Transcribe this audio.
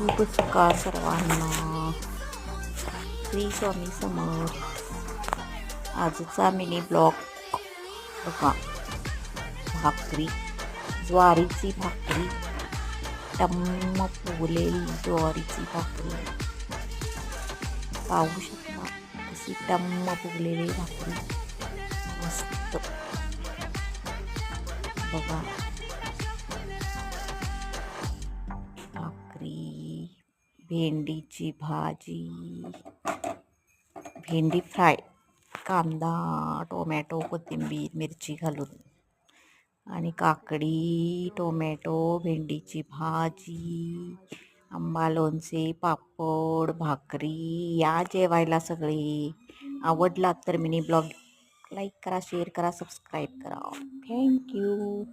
शुभ सकाळ सर्वांना. श्री स्वामी समर्थ. आजचा मिनी ब्लॉग बघा. भाकरी, ज्वारीची भाकरी, टम्म फुगलेली ज्वारीची भाकरी. पाहू शकता कशी टम्म फुगलेली भाकरी, मस्त बघा. भाकरी, भेंडीची भाजी, भेंडी फ्राय, कांदा, टोमॅटो, कोथिंबीर, मिरची घालून, आणि काकडी, टोमॅटो, भेंडीची भाजी, आंबा, लोणचे, पापड, भाकरी. या जेवायला सगळे. आवडला तर मिनी ब्लॉग लाईक करा, शेअर करा, सबस्क्राईब करा. थँक्यू.